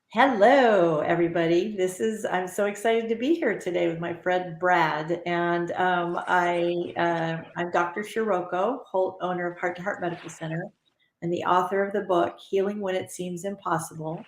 Hello, everybody. I'm so excited to be here today with my friend Brad. And I'm Dr. Shiroko, owner of Heart to Heart Medical Center, and the author of the book, Healing When It Seems Impossible: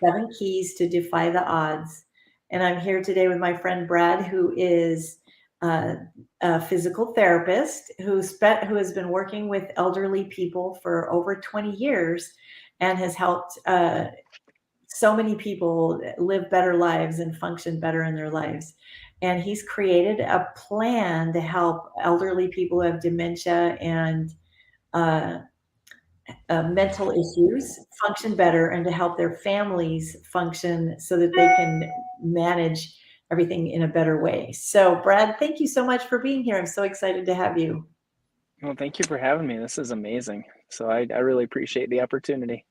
7 Keys to Defy the Odds. And I'm here today with my friend Brad, who is a physical therapist who has been working with elderly people for over 20 years and has helped so many people live better lives and function better in their lives. And he's created a plan to help elderly people who have dementia and uh, mental issues function better, and to help their families function so that they can manage everything in a better way. So, Brad, thank you so much for being here. I'm so excited to have you. Well, thank you for having me. This is amazing. So I really appreciate the opportunity.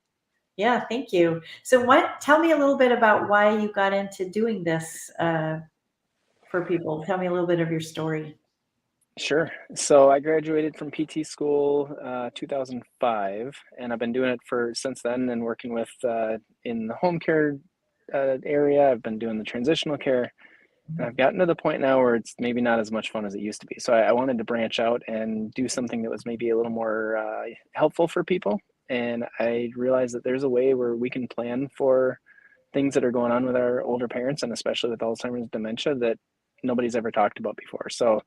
Yeah, thank you. So, tell me a little bit about why you got into doing this for people. Tell me a little bit of your story. Sure. So I graduated from PT school 2005, and I've been doing it for since then and working with in the home care area. I've been doing the transitional care, and I've gotten to the point now where it's maybe not as much fun as it used to be. So I wanted to branch out and do something that was maybe a little more helpful for people. And I realized that there's a way where we can plan for things that are going on with our older parents, and especially with Alzheimer's dementia, that nobody's ever talked about before. So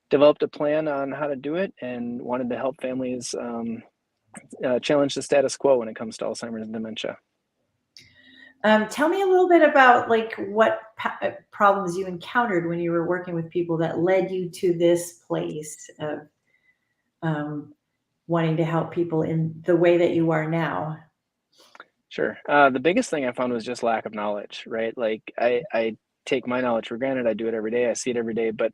developed a plan on how to do it and wanted to help families challenge the status quo when it comes to Alzheimer's and dementia. Tell me a little bit about like what problems you encountered when you were working with people that led you to this place of um, wanting to help people in the way that you are now. Sure. The biggest thing I found was just lack of knowledge, right? Like I take my knowledge for granted. I do it every day. I see it every day, but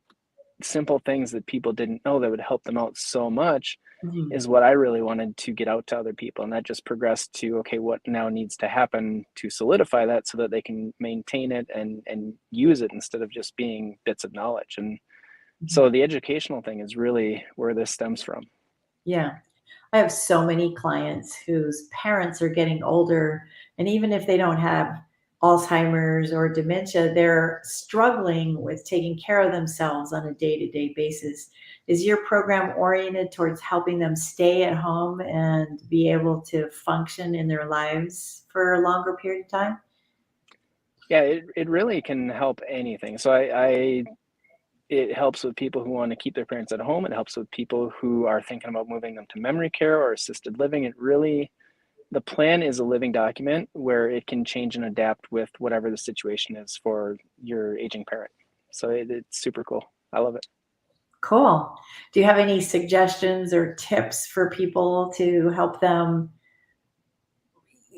simple things that people didn't know that would help them out so much Mhm. is what I really wanted to get out to other people. And that just progressed to, okay, what now needs to happen to solidify that so that they can maintain it and use it instead of just being bits of knowledge. And Mhm. so the educational thing is really where this stems from. Yeah. I have so many clients whose parents are getting older, and even if they don't have Alzheimer's or dementia, they're struggling with taking care of themselves on a day to day basis. Is your program oriented towards helping them stay at home and be able to function in their lives for a longer period of time? Yeah, it really can help anything. So I it helps with people who want to keep their parents at home. It helps with people who are thinking about moving them to memory care or assisted living. It really, the plan is a living document where it can change and adapt with whatever the situation is for your aging parent. So it's super cool. I love it. Cool. Do you have any suggestions or tips for people to help them,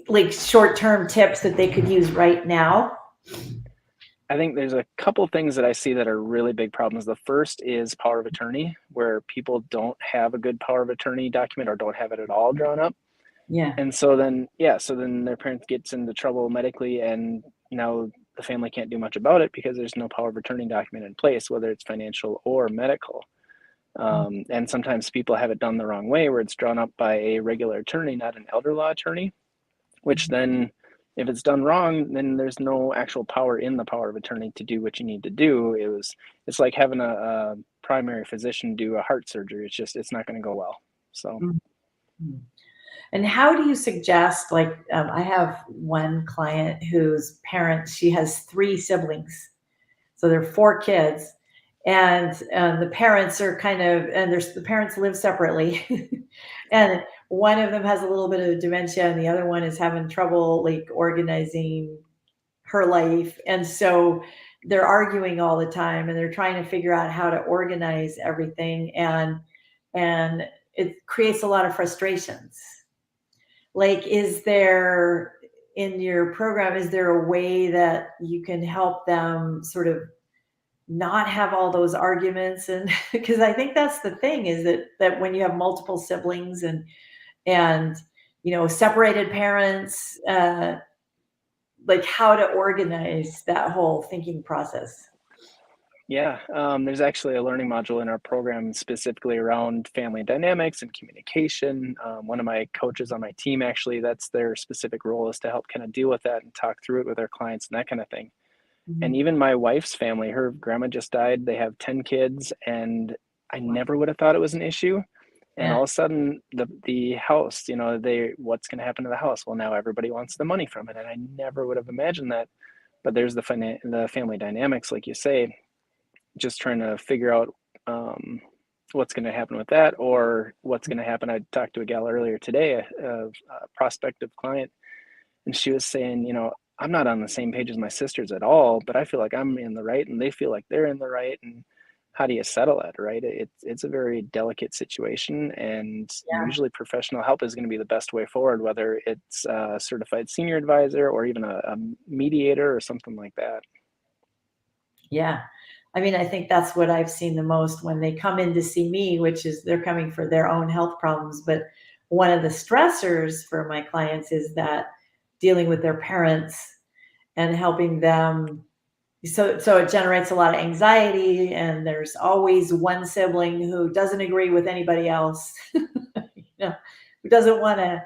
like short term tips that they could use right now? I think there's a couple things that I see that are really big problems. The first is power of attorney, where people don't have a good power of attorney document or don't have it at all drawn up. Yeah. And so then, yeah, so then their parent gets into trouble medically, and now the family can't do much about it because there's no power of attorney document in place, whether it's financial or medical. And sometimes people have it done the wrong way, where it's drawn up by a regular attorney, not an elder law attorney, which then, if it's done wrong, then there's no actual power in the power of attorney to do what you need to do. It's like having a primary physician do a heart surgery. It's not going to go well. So Mhm. And how do you suggest, like, I have one client whose parents, she has 3 siblings. So there are 4 kids. And the parents are kind of, and the parents live separately. And one of them has a little bit of dementia, and the other one is having trouble like organizing her life. And so they're arguing all the time, and they're trying to figure out how to organize everything. And it creates a lot of frustrations. Like, is there, in your program, is there a way that you can help them sort of not have all those arguments? And because I think that's the thing, is that when you have multiple siblings and separated parents, like how to organize that whole thinking process. Yeah, there's actually a learning module in our program specifically around family dynamics and communication. One of my coaches on my team, actually, that's their specific role, is to help kind of deal with that and talk through it with our clients and that kind of thing. And Mhm. even my wife's family, her grandma just died. They have 10 kids, and I Wow. never would have thought it was an issue. And Yeah. all of a sudden, the house, what's going to happen to the house? Well, now everybody wants the money from it, and I never would have imagined that. But there's the family dynamics, like you say, just trying to figure out what's going to happen with that, or what's going to happen. I talked to a gal earlier today, a prospective client, and she was saying, I'm not on the same page as my sisters at all, but I feel like I'm in the right and they feel like they're in the right. And how do you settle it, right? It's a very delicate situation, and Yeah. usually professional help is going to be the best way forward, whether it's a certified senior advisor or even a mediator or something like that. Yeah. I mean, I think that's what I've seen the most when they come in to see me, which is they're coming for their own health problems. But one of the stressors for my clients is that dealing with their parents and helping them. So it generates a lot of anxiety, and there's always one sibling who doesn't agree with anybody else, who doesn't want to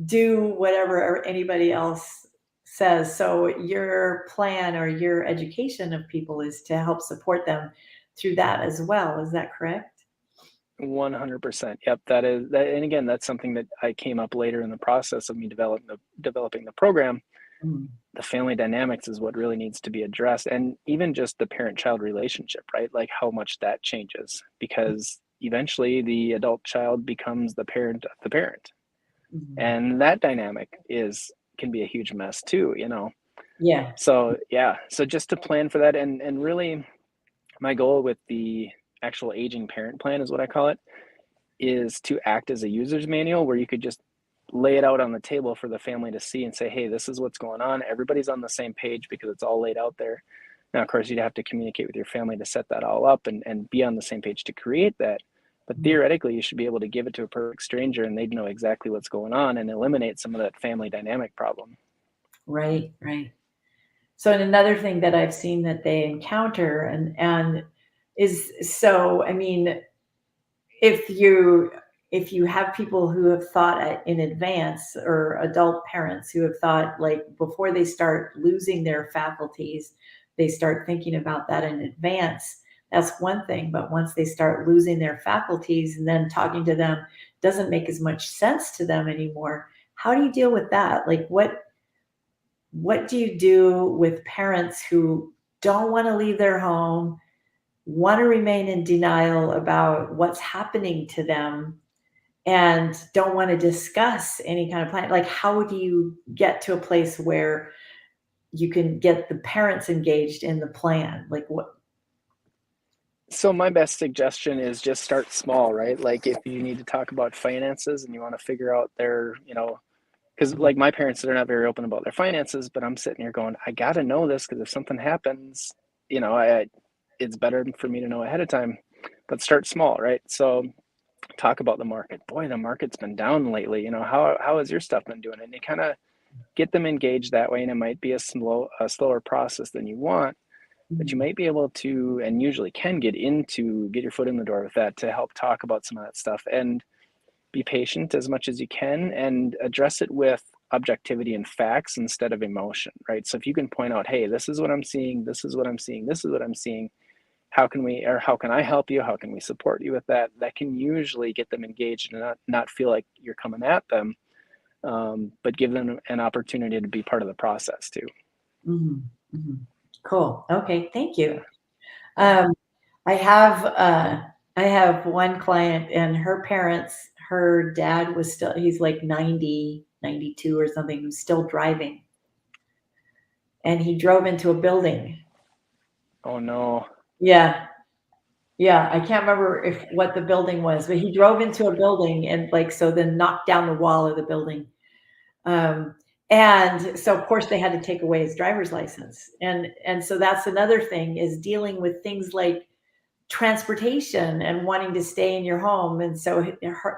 do whatever anybody else says. So your plan or your education of people is to help support them through that as well. Is that correct? 100%. Yep, that is that. And again, that's something that I came up later in the process of me developing the program. Mm. The family dynamics is what really needs to be addressed, and even just the parent-child relationship, right? Like how much that changes, because eventually the adult child becomes the parent of the parent, Mhm. and that dynamic is can be a huge mess too. Yeah. So yeah, so just to plan for that, and really my goal with the actual aging parent plan is what I call it, is to act as a user's manual where you could just lay it out on the table for the family to see and say, hey, this is what's going on. Everybody's on the same page because it's all laid out there. Now, of course, you'd have to communicate with your family to set that all up and be on the same page to create that. But Mm. theoretically, you should be able to give it to a perfect stranger and they'd know exactly what's going on and eliminate some of that family dynamic problem. Right, right. So, and another thing that I've seen that they encounter and is so, I mean, if you if you have people who have thought in advance, or adult parents who have thought, like, before they start losing their faculties, they start thinking about that in advance, that's one thing. But once they start losing their faculties and then talking to them doesn't make as much sense to them anymore, how do you deal with that? Like, what do you do with parents who don't want to leave their home, want to remain in denial about what's happening to them, and don't want to discuss any kind of plan? Like, how do you get to a place where you can get the parents engaged in the plan? Like, what? So my best suggestion is just start small, right? Like if you need to talk about finances and you want to figure out because like my parents, they're not very open about their finances, but I'm sitting here going, I got to know this because if something happens, it's better for me to know ahead of time. But start small, right? So talk about the market. Boy, the market's been down lately. How has your stuff been doing? And you kind of get them engaged that way, and it might be a slower process than you want, but you Mhm. might be able to, and usually can get your foot in the door with that to help talk about some of that stuff. And be patient as much as you can and address it with objectivity and facts instead of emotion, right? So if you can point out, hey, this is what I'm seeing, this is what I'm seeing, this is what I'm seeing, how can I help you? How can we support you with that? That can usually get them engaged and not feel like you're coming at them, but give them an opportunity to be part of the process too. Mhm. Mhm. Cool. Okay. Thank you. Yeah. Um, I have I have one client, and her dad was still, he's like 90, 92 or something, he was still driving, and he drove into a building. Oh no. Yeah. Yeah, I can't remember if what the building was, but he drove into a building and, like, so then knocked down the wall of the building. Um, and so of course they had to take away his driver's license. And so that's another thing, is dealing with things like transportation and wanting to stay in your home. And so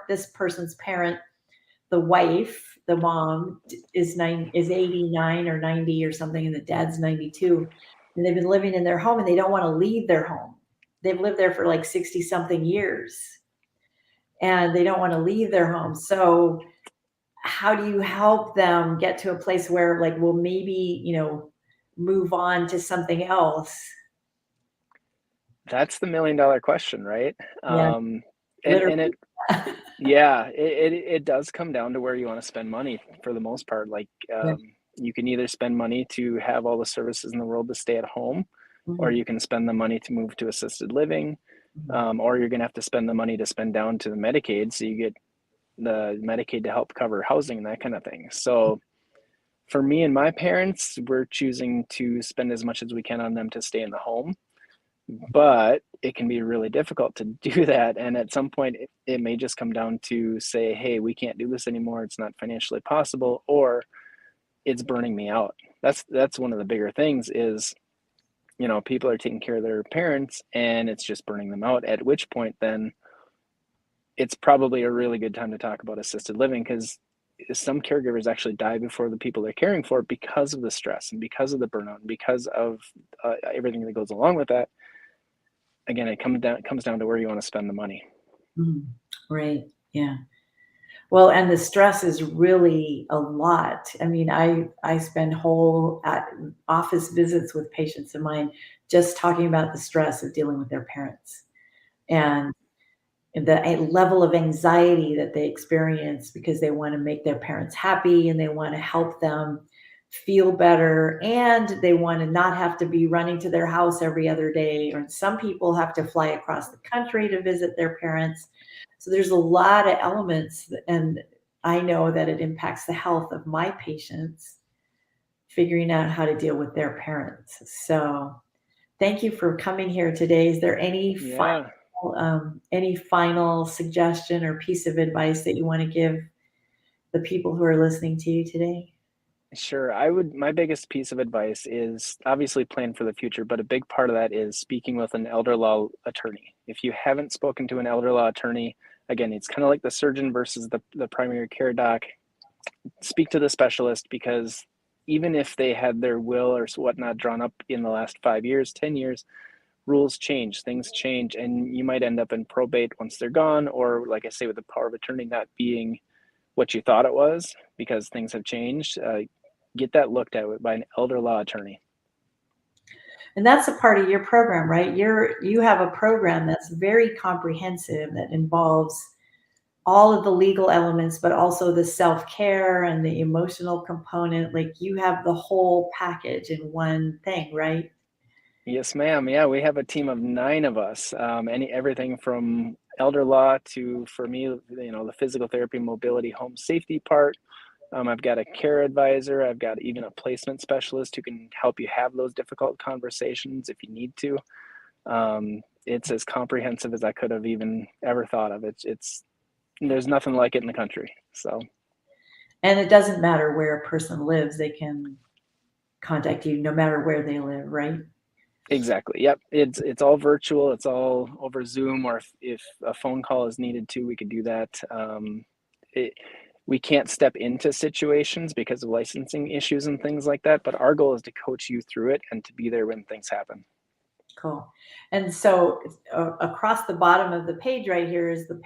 this person's parent, the wife, the mom, is 89 or 90 or something, and the dad's 92. and they've been living in their home and they don't want to leave their home. They've lived there for like 60 something years and they don't want to leave their home. So how do you help them get to a place where like, well, maybe, move on to something else? That's the $1,000,000 question, right? Yeah, And literally. it, yeah, it does come down to where you want to spend money for the most part. Like, Yeah. you can either spend money to have all the services in the world to stay at home, or Mhm. you can spend the money to move to assisted living, Mhm. or you're going to have to spend the money to spend down to the Medicaid, so you get the Medicaid to help cover housing and that kind of thing. So for me and my parents, we're choosing to spend as much as we can on them to stay in the home, but it can be really difficult to do that. And at some point, it may just come down to say, hey, we can't do this anymore. It's not financially possible, or it's burning me out. That's one of the bigger things is, people are taking care of their parents and it's just burning them out. At which point, then it's probably a really good time to talk about assisted living, because some caregivers actually die before the people they're caring for because of the stress and because of the burnout and because of everything that goes along with that. Again, it comes down to where you want to spend the money. Mhm. Right. Yeah. Well, and the stress is really a lot. I mean, I spend whole office visits with patients of mine just talking about the stress of dealing with their parents and the level of anxiety that they experience because they want to make their parents happy and they want to help them feel better and they want to not have to be running to their house every other day, or some people have to fly across the country to visit their parents. So there's a lot of elements, and I know that it impacts the health of my patients figuring out how to deal with their parents. So thank you for coming here today. Is there Yeah, any final suggestion or piece of advice that you want to give the people who are listening to you today? sure. My biggest piece of advice is obviously plan for the future, but a big part of that is speaking with an elder law attorney. If you haven't spoken to an elder law attorney, again, it's kind of like the surgeon versus the primary care doc. Speak to the specialist, because even if they had their will or whatnot drawn up in the last 5 years, 10 years, rules change, things change, and you might end up in probate once they're gone, or like I say, with the power of attorney not being what you thought it was because things have changed. Get that looked at by an elder law attorney. And that's a part of your program, right? You have a program that's very comprehensive that involves all of the legal elements, but also the self-care and the emotional component. Like you have the whole package in one thing, right? Yes, ma'am. Yeah, we have a team of 9 of us. Everything from elder law to, for me, the physical therapy, mobility, home safety part. I've got a care advisor. I've got even a placement specialist who can help you have those difficult conversations if you need to. It's as comprehensive as I could have even ever thought of. It's there's nothing like it in the country. So And it doesn't matter where a person lives, they can contact you no matter where they live, right? exactly, yep. It's all virtual. It's all over Zoom, or if a phone call is needed too, we could do that. It, we can't step into situations because of licensing issues and things like that. But our goal is to coach you through it and to be there when things happen. Cool. And so across the bottom of the page right here is the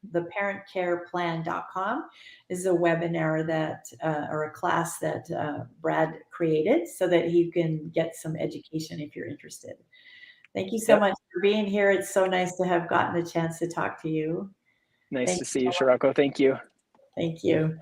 parentcareplan.com is a webinar that, or a class that Brad created so that you can get some education if you're interested. Thank you so Yep. much for being here. It's so nice to have gotten the chance to talk to you. Nice Thank to you see you, so much. Shiroko. Thank you. Thank you.